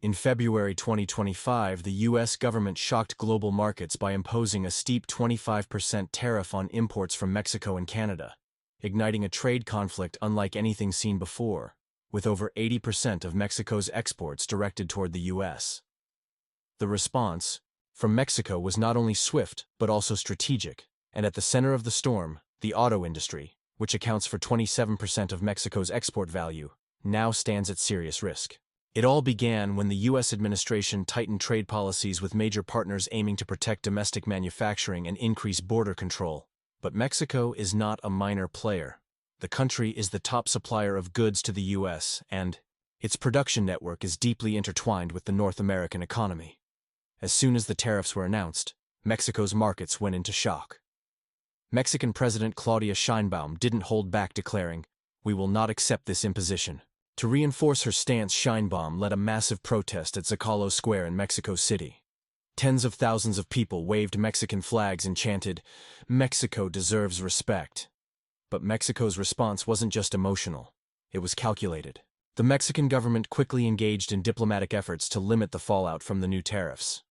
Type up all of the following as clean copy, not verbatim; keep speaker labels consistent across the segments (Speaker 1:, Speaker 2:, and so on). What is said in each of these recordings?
Speaker 1: In February 2025, the U.S. government shocked global markets by imposing a steep 25% tariff on imports from Mexico and Canada, igniting a trade conflict unlike anything seen before, with over 80% of Mexico's exports directed toward the U.S. The response from Mexico was not only swift but also strategic, and at the center of the storm, the auto industry, which accounts for 27% of Mexico's export value, now stands at serious risk. It all began when the U.S. administration tightened trade policies with major partners aiming to protect domestic manufacturing and increase border control. But Mexico is not a minor player. The country is the top supplier of goods to the U.S., and its production network is deeply intertwined with the North American economy. As soon as the tariffs were announced, Mexico's markets went into shock. Mexican President Claudia Sheinbaum didn't hold back, declaring, "We will not accept this imposition." To reinforce her stance, Sheinbaum led a massive protest at Zocalo Square in Mexico City. Tens of thousands of people waved Mexican flags and chanted, "Mexico deserves respect." But Mexico's response wasn't just emotional, it was calculated. The Mexican government quickly engaged in diplomatic efforts to limit the fallout from the new tariffs.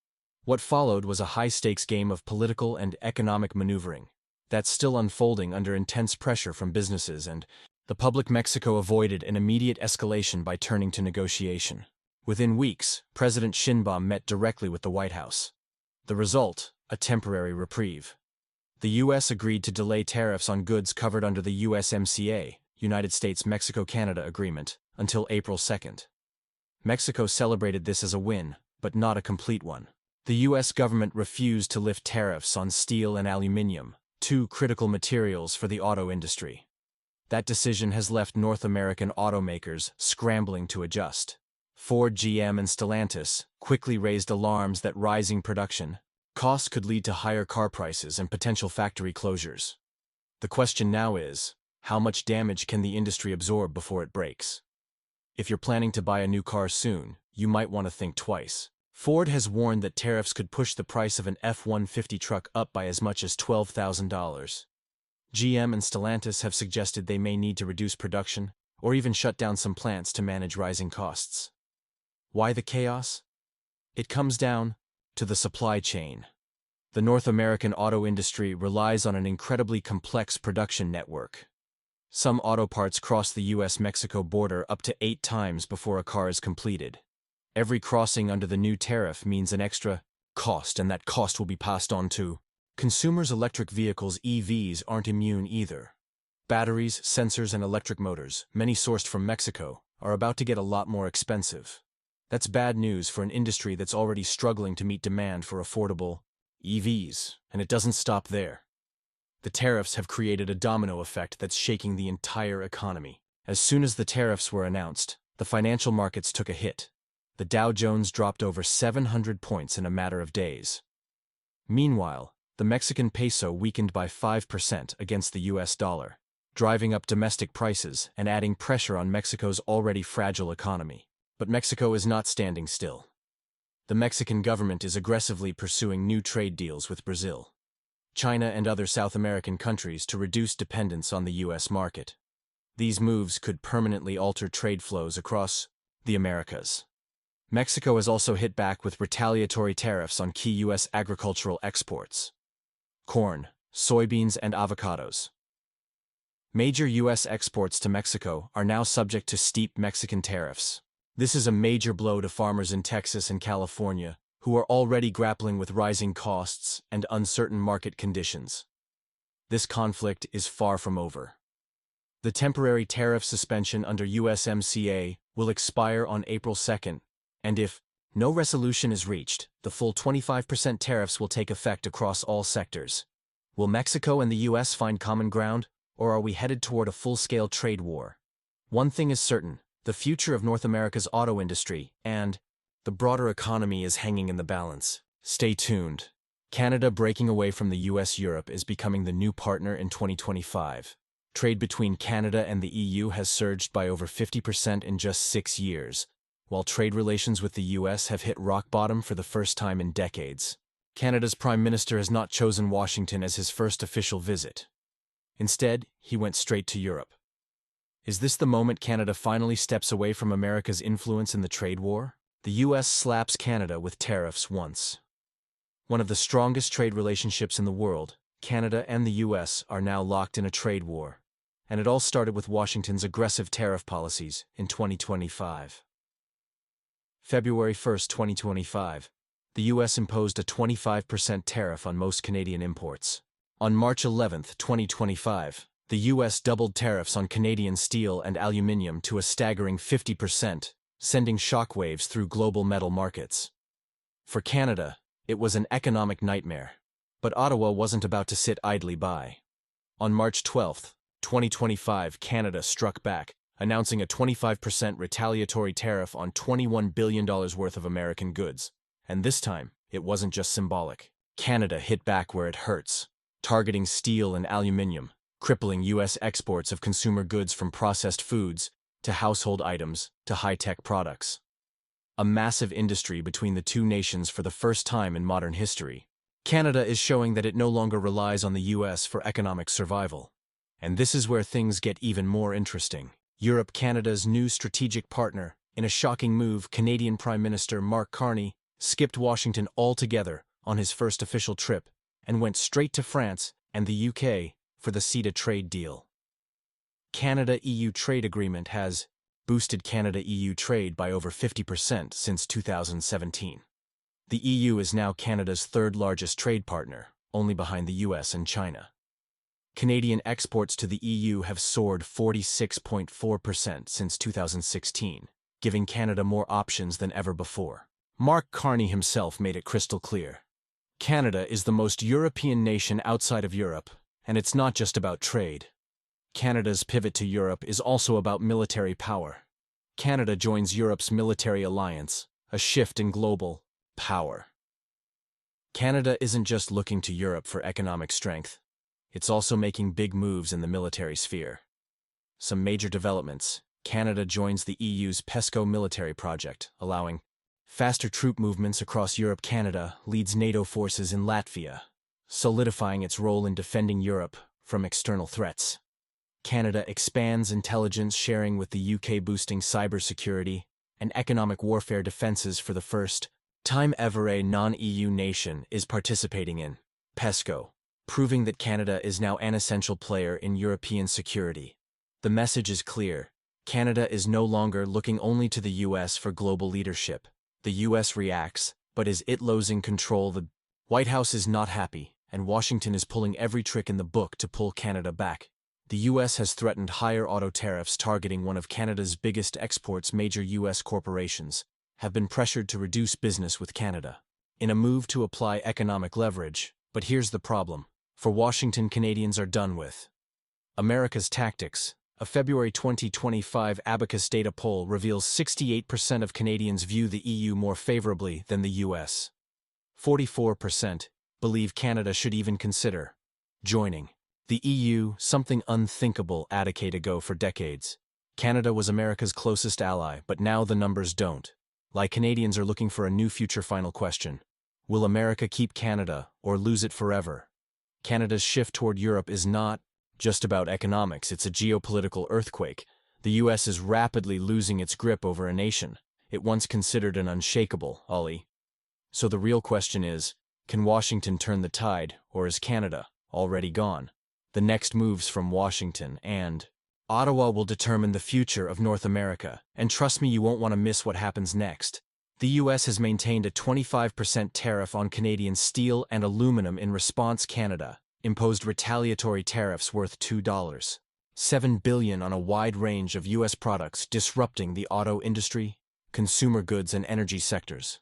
Speaker 1: What followed was a high-stakes game of political and economic maneuvering that's still unfolding under intense pressure from businesses and the public. Mexico avoided an immediate escalation by turning to negotiation. Within weeks, President Sheinbaum met directly with the White House. The result, a temporary reprieve. The U.S. agreed to delay tariffs on goods covered under the USMCA, United States-Mexico-Canada Agreement, until April 2nd. Mexico celebrated this as a win, but not a complete one. The U.S. government refused to lift tariffs on steel and aluminum, two critical materials for the auto industry. That decision has left North American automakers scrambling to adjust. Ford, GM, and Stellantis quickly raised alarms that rising production costs could lead to higher car prices and potential factory closures. The question now is, how much damage can the industry absorb before it breaks? If you're planning to buy a new car soon, you might want to think twice. Ford has warned that tariffs could push the price of an F-150 truck up by as much as $12,000. GM and Stellantis have suggested they may need to reduce production or even shut down some plants to manage rising costs. Why the chaos? It comes down to the supply chain. The North American auto industry relies on an incredibly complex production network. Some auto parts cross the U.S.-Mexico border up to 8 times before a car is completed. Every crossing under the new tariff means an extra cost, and that cost will be passed on to consumers. Electric vehicles, EVs, aren't immune either. Batteries, sensors, and electric motors, many sourced from Mexico, are about to get a lot more expensive. That's bad news for an industry that's already struggling to meet demand for affordable EVs, and it doesn't stop there. The tariffs have created a domino effect that's shaking the entire economy. As soon as the tariffs were announced, the financial markets took a hit. The Dow Jones dropped over 700 points in a matter of days. Meanwhile, the Mexican peso weakened by 5% against the US dollar, driving up domestic prices and adding pressure on Mexico's already fragile economy. But Mexico is not standing still. The Mexican government is aggressively pursuing new trade deals with Brazil, China, and other South American countries to reduce dependence on the U.S. market. These moves could permanently alter trade flows across the Americas. Mexico has also hit back with retaliatory tariffs on key U.S. agricultural exports: corn, soybeans, and avocados. Major U.S. exports to Mexico are now subject to steep Mexican tariffs. This is a major blow to farmers in Texas and California, who are already grappling with rising costs and uncertain market conditions. This conflict is far from over. The temporary tariff suspension under USMCA will expire on April 2nd, and if no resolution is reached, the full 25% tariffs will take effect across all sectors. Will Mexico and the U.S. find common ground, or are we headed toward a full-scale trade war? One thing is certain: the future of North America's auto industry and the broader economy is hanging in the balance. Stay tuned. Canada breaking away from the US-Europe is becoming the new partner in 2025. Trade between Canada and the EU has surged by over 50% in just 6 years, while trade relations with the US have hit rock bottom for the first time in decades. Canada's Prime Minister has not chosen Washington as his first official visit. Instead, he went straight to Europe. Is this the moment Canada finally steps away from America's influence in the trade war? The US slaps Canada with tariffs once. One of the strongest trade relationships in the world, Canada and the US are now locked in a trade war. And it all started with Washington's aggressive tariff policies in 2025. February 1, 2025, the US imposed a 25% tariff on most Canadian imports. On March 11, 2025, the US doubled tariffs on Canadian steel and aluminium to a staggering 50%, sending shockwaves through global metal markets. For Canada, it was an economic nightmare. But Ottawa wasn't about to sit idly by. On March 12, 2025, Canada struck back, announcing a 25% retaliatory tariff on $21 billion worth of American goods. And this time, it wasn't just symbolic. Canada hit back where it hurts, targeting steel and aluminium, crippling US exports of consumer goods from processed foods to household items to high-tech products. A massive industry between the two nations for the first time in modern history. Canada is showing that it no longer relies on the US for economic survival. And this is where things get even more interesting. Europe, Canada's new strategic partner, in a shocking move, Canadian Prime Minister Mark Carney skipped Washington altogether on his first official trip and went straight to France and the UK for the CETA trade deal. Canada-EU trade agreement has boosted Canada-EU trade by over 50% since 2017. The EU is now Canada's third largest trade partner, only behind the US and China. Canadian exports to the EU have soared 46.4% since 2016, giving Canada more options than ever before. Mark Carney himself made it crystal clear. Canada is the most European nation outside of Europe, and it's not just about trade. Canada's pivot to Europe is also about military power. Canada joins Europe's military alliance, a shift in global power. Canada isn't just looking to Europe for economic strength. It's also making big moves in the military sphere. Some major developments. Canada joins the EU's PESCO military project, allowing faster troop movements across Europe. Canada leads NATO forces in Latvia, solidifying its role in defending Europe from external threats. Canada expands intelligence sharing with the UK, boosting cybersecurity and economic warfare defenses. For the first time ever, a non-EU nation is participating in PESCO, proving that Canada is now an essential player in European security. The message is clear. Canada is no longer looking only to the US for global leadership. The US reacts, but is it losing control? The White House is not happy, and Washington is pulling every trick in the book to pull Canada back. The US has threatened higher auto tariffs targeting one of Canada's biggest exports. Major US corporations have been pressured to reduce business with Canada in a move to apply economic leverage. But here's the problem. For Washington, Canadians are done with America's tactics. A February 2025 Abacus data poll reveals 68% of Canadians view the EU more favorably than the US. 44% believe Canada should even consider joining the EU, something unthinkable a decade ago. For decades, Canada was America's closest ally, but now the numbers don't lie. Canadians are looking for a new future. Final question. Will America keep Canada or lose it forever? Canada's shift toward Europe is not just about economics, it's a geopolitical earthquake. The US is rapidly losing its grip over a nation it once considered an unshakable ally. So the real question is, can Washington turn the tide, or is Canada already gone? The next moves from Washington and Ottawa will determine the future of North America, and trust me, you won't want to miss what happens next. The US has maintained a 25% tariff on Canadian steel and aluminum. In response, Canada imposed retaliatory tariffs worth $2.7 billion on a wide range of US products, disrupting the auto industry, consumer goods, and energy sectors.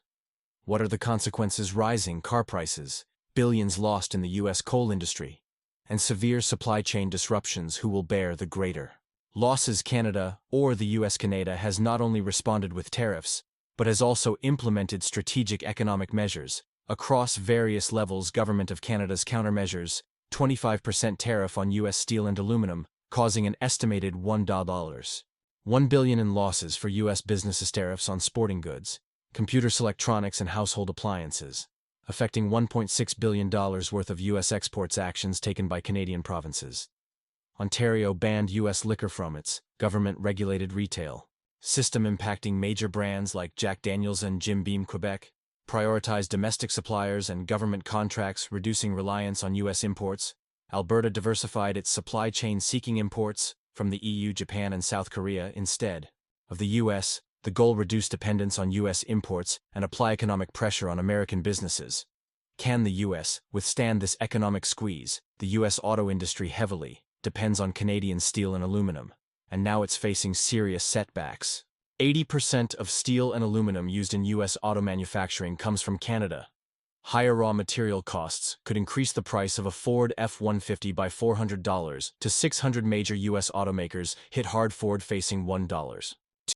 Speaker 1: What are the consequences? Rising car prices, billions lost in the US coal industry, and severe supply chain disruptions. Who will bear the greater losses? Canada or the US? Canada has not only responded with tariffs, but has also implemented strategic economic measures across various levels. Government of Canada's countermeasures: 25% tariff on US steel and aluminum, causing an estimated $1 billion in losses for US businesses. Tariffs on sporting goods, computers, electronics, and household appliances, affecting $1.6 billion worth of US exports. Actions taken by Canadian provinces. Ontario banned US liquor from its government-regulated retail System impacting major brands like Jack Daniels and Jim Beam Quebec. Prioritize domestic suppliers and government contracts, reducing reliance on U.S. imports. Alberta diversified its supply chain, seeking imports from the EU, Japan, and South Korea instead of the U.S. The goal: reduce dependence on U.S. imports and apply economic pressure on American businesses. Can the U.S. withstand this economic squeeze? The U.S. auto industry heavily depends on Canadian steel and aluminum, and now it's facing serious setbacks. 80% of steel and aluminum used in U.S. auto manufacturing comes from Canada. Higher raw material costs could increase the price of a Ford F-150 by $400 to $600. Major U.S. automakers hit hard. Ford facing $1